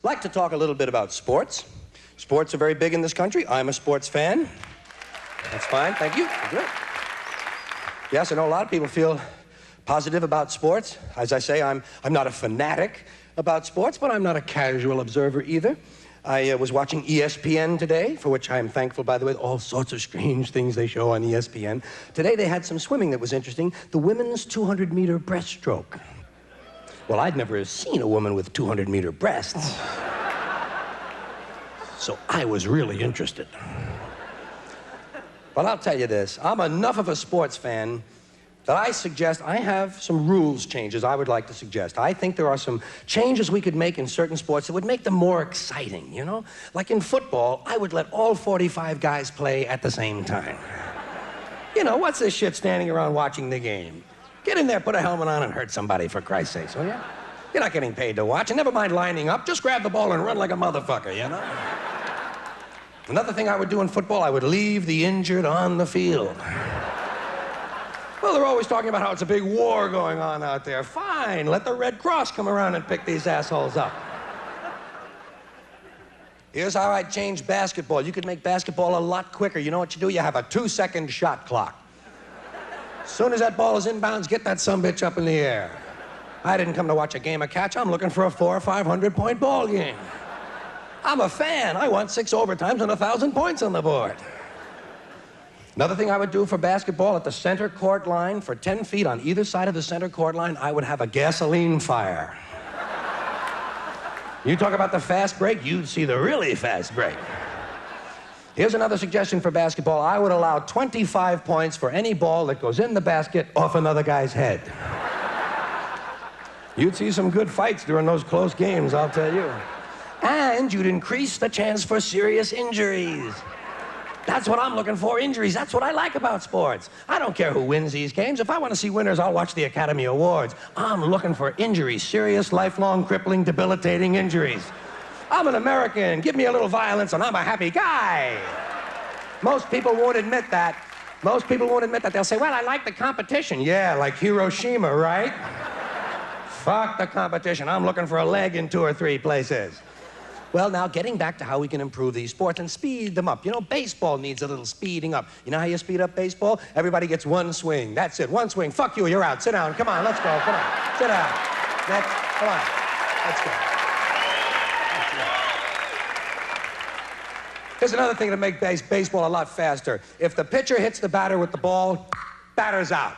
I'd like to talk a little bit about sports. Sports are very big in this country. I'm a sports fan. That's fine, thank you. Good. Yes, I know a lot of people feel positive about sports. As I say, I'm not a fanatic about sports, but I'm not a casual observer either. I was watching ESPN today, for which I am thankful, by the way, all sorts of strange things they show on ESPN. Today they had some swimming that was interesting, the women's 200-meter breaststroke. Well, I'd never seen a woman with 200-meter breasts. So I was really interested. But I'll tell you this, I'm enough of a sports fan that I have some rules changes I would like to suggest. I think there are some changes we could make in certain sports that would make them more exciting, you know? Like in football, I would let all 45 guys play at the same time. You know, what's this shit standing around watching the game? Get in there, put a helmet on, and hurt somebody, for Christ's sake, will ya? You're not getting paid to watch, and never mind lining up, just grab the ball and run like a motherfucker, you know? Another thing I would do in football, I would leave the injured on the field. Well, they're always talking about how it's a big war going on out there. Fine, let the Red Cross come around and pick these assholes up. Here's how I'd change basketball. You could make basketball a lot quicker. You know what you do? You have a 2-second shot clock. As soon as that ball is inbounds, get that sumbitch up in the air. I didn't come to watch a game of catch. I'm looking for a 400 or 500 point ball game. I'm a fan. I want 6 overtimes and 1,000 points on the board. Another thing I would do for basketball, at the center court line, for 10 feet on either side of the center court line, I would have a gasoline fire. You talk about the fast break, you'd see the really fast break. Here's another suggestion for basketball. I would allow 25 points for any ball that goes in the basket off another guy's head. You'd see some good fights during those close games, I'll tell you. And you'd increase the chance for serious injuries. That's what I'm looking for, injuries. That's what I like about sports. I don't care who wins these games. If I want to see winners, I'll watch the Academy Awards. I'm looking for injuries, serious, lifelong, crippling, debilitating injuries. I'm an American. Give me a little violence and I'm a happy guy. Most people won't admit that. Most people won't admit that. They'll say, well, I like the competition. Yeah, like Hiroshima, right? Fuck the competition. I'm looking for a leg in 2 or 3 places. Well, now, getting back to how we can improve these sports and speed them up. You know, baseball needs a little speeding up. You know how you speed up baseball? Everybody gets 1 swing. That's it, 1 swing. Fuck you, you're out. Sit down. Come on, let's go. Come on. Sit down. Next. Come on. Let's go. Here's another thing to make baseball a lot faster. If the pitcher hits the batter with the ball, batter's out.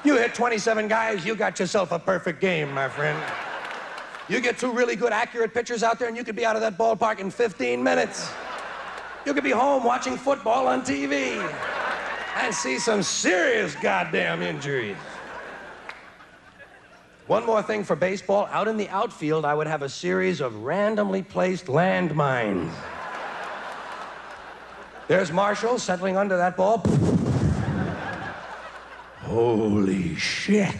You hit 27 guys, you got yourself a perfect game, my friend. You get 2 really good, accurate pitchers out there, and you could be out of that ballpark in 15 minutes. You could be home watching football on TV and see some serious goddamn injuries. One more thing for baseball. Out in the outfield, I would have a series of randomly placed landmines. There's Marshall settling under that ball. Holy shit.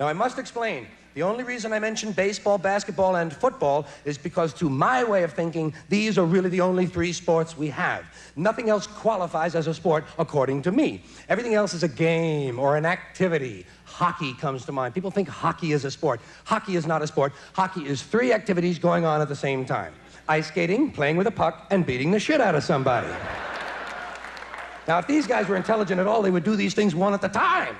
Now, I must explain, the only reason I mentioned baseball, basketball, and football is because, to my way of thinking, these are really the only 3 sports we have. Nothing else qualifies as a sport, according to me. Everything else is a game or an activity. Hockey comes to mind. People think hockey is a sport. Hockey is not a sport. Hockey is 3 activities going on at the same time. Ice skating, playing with a puck, and beating the shit out of somebody. Now, if these guys were intelligent at all, they would do these things one at a time.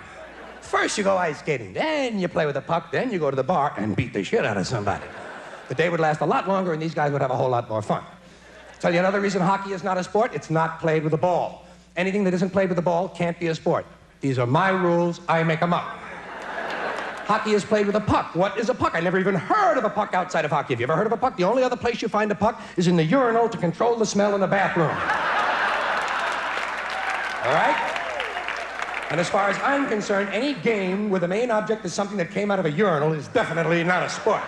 First you go ice skating, then you play with a puck, then you go to the bar and beat the shit out of somebody. The day would last a lot longer and these guys would have a whole lot more fun. Tell you another reason hockey is not a sport, it's not played with a ball. Anything that isn't played with a ball can't be a sport. These are my rules, I make them up. Hockey is played with a puck. What is a puck? I never even heard of a puck outside of hockey. Have you ever heard of a puck? The only other place you find a puck is in the urinal to control the smell in the bathroom. All right? And as far as I'm concerned, any game where the main object is something that came out of a urinal is definitely not a sport.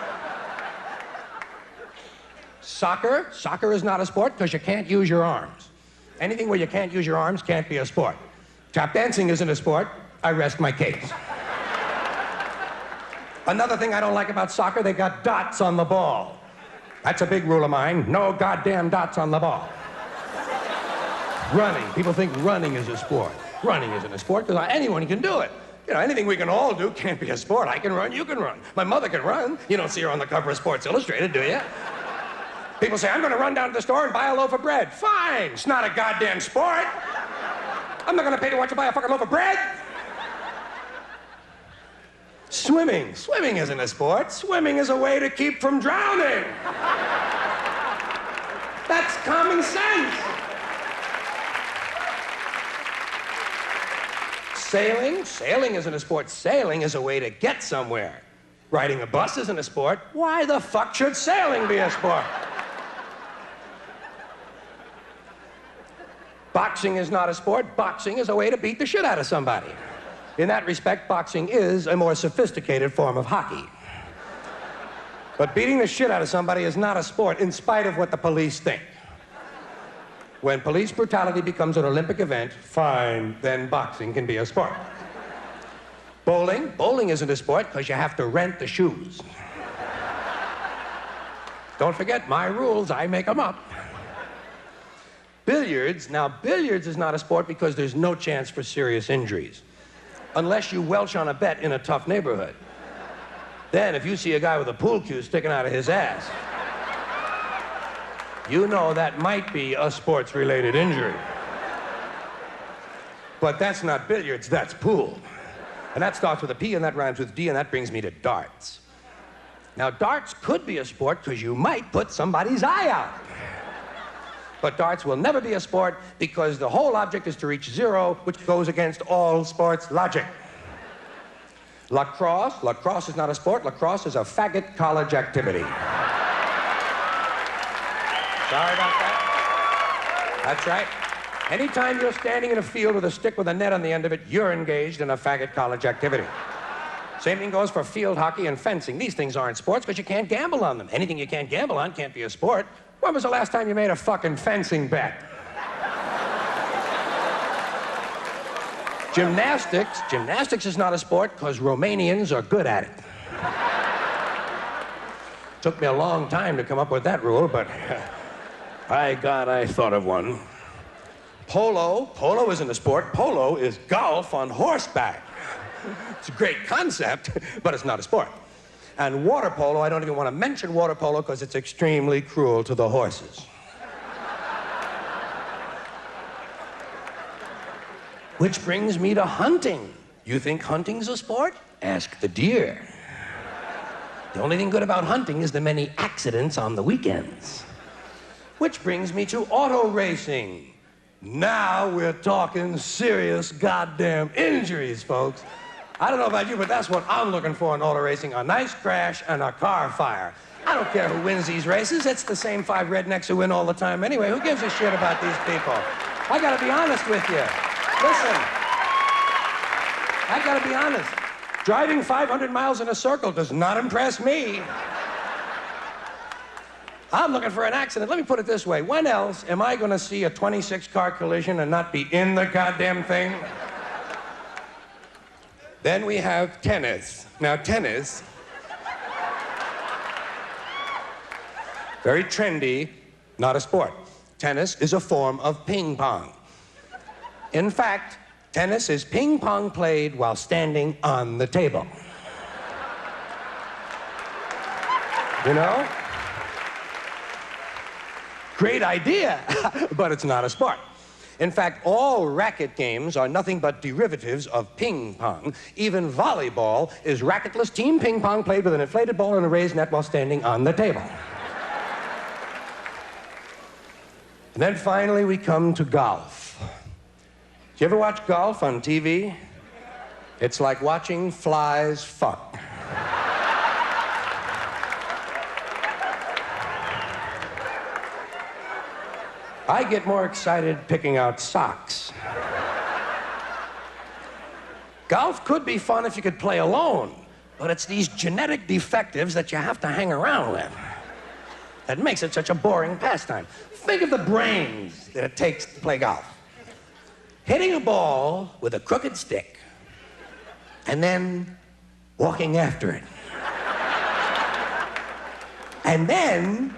Soccer is not a sport because you can't use your arms. Anything where you can't use your arms can't be a sport. Tap dancing isn't a sport. I rest my case. Another thing I don't like about soccer, they got dots on the ball. That's a big rule of mine. No goddamn dots on the ball. Running. People think running is a sport. Running isn't a sport because anyone can do it. You know, anything we can all do can't be a sport. I can run, you can run. My mother can run. You don't see her on the cover of Sports Illustrated, do you? People say, I'm going to run down to the store and buy a loaf of bread. Fine. It's not a goddamn sport. I'm not going to pay to watch you buy a fucking loaf of bread. Swimming. Swimming isn't a sport. Swimming is a way to keep from drowning. That's common sense. Sailing? Sailing isn't a sport. Sailing is a way to get somewhere. Riding a bus isn't a sport. Why the fuck should sailing be a sport? Boxing is not a sport. Boxing is a way to beat the shit out of somebody. In that respect, boxing is a more sophisticated form of hockey. But beating the shit out of somebody is not a sport, in spite of what the police think. When police brutality becomes an Olympic event, fine, then boxing can be a sport. Bowling? Bowling isn't a sport because you have to rent the shoes. Don't forget, my rules, I make them up. Billiards? Now, billiards is not a sport because there's no chance for serious injuries. Unless you welch on a bet in a tough neighborhood. Then, if you see a guy with a pool cue sticking out of his ass, you know that might be a sports-related injury. But that's not billiards, that's pool. And that starts with a P, and that rhymes with D, and that brings me to darts. Now, darts could be a sport because you might put somebody's eye out. But darts will never be a sport because the whole object is to reach zero, which goes against all sports logic. Lacrosse? Lacrosse is not a sport. Lacrosse is a faggot college activity. Sorry about that. That's right. Anytime you're standing in a field with a stick with a net on the end of it, you're engaged in a faggot college activity. Same thing goes for field hockey and fencing. These things aren't sports because you can't gamble on them. Anything you can't gamble on can't be a sport. When was the last time you made a fucking fencing bet? Gymnastics. Gymnastics is not a sport because Romanians are good at it. Took me a long time to come up with that rule, but by God, I thought of one. Polo. Polo isn't a sport. Polo is golf on horseback. It's a great concept, but it's not a sport. And water polo, I don't even want to mention water polo because it's extremely cruel to the horses. Which brings me to hunting. You think hunting's a sport? Ask the deer. The only thing good about hunting is the many accidents on the weekends. Which brings me to auto racing. Now we're talking serious goddamn injuries, folks. I don't know about you, but that's what I'm looking for in auto racing, a nice crash and a car fire. I don't care who wins these races. It's the same 5 rednecks who win all the time anyway. Who gives a shit about these people? I gotta be honest with you. Listen, I gotta be honest. Driving 500 miles in a circle does not impress me. I'm looking for an accident. Let me put it this way. When else am I gonna see a 26-car collision and not be in the goddamn thing? Then we have tennis. Now, tennis, very trendy, not a sport. Tennis is a form of ping pong. In fact, tennis is ping pong played while standing on the table. You know? Great idea, but it's not a sport. In fact, all racket games are nothing but derivatives of ping pong. Even volleyball is racketless team ping pong played with an inflated ball and a raised net while standing on the table. And then finally we come to golf. Do you ever watch golf on TV? It's like watching flies fuck. I get more excited picking out socks. Golf could be fun if you could play alone, but it's these genetic defectives that you have to hang around with that makes it such a boring pastime. Think of the brains that it takes to play golf. Hitting a ball with a crooked stick and then walking after it. And then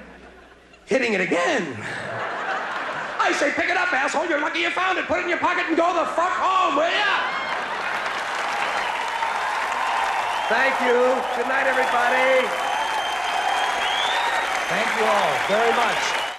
hitting it again. I say pick it up, asshole. You're lucky you found it. Put it in your pocket and go the fuck home, will ya? Thank you. Good night, everybody. Thank you all very much.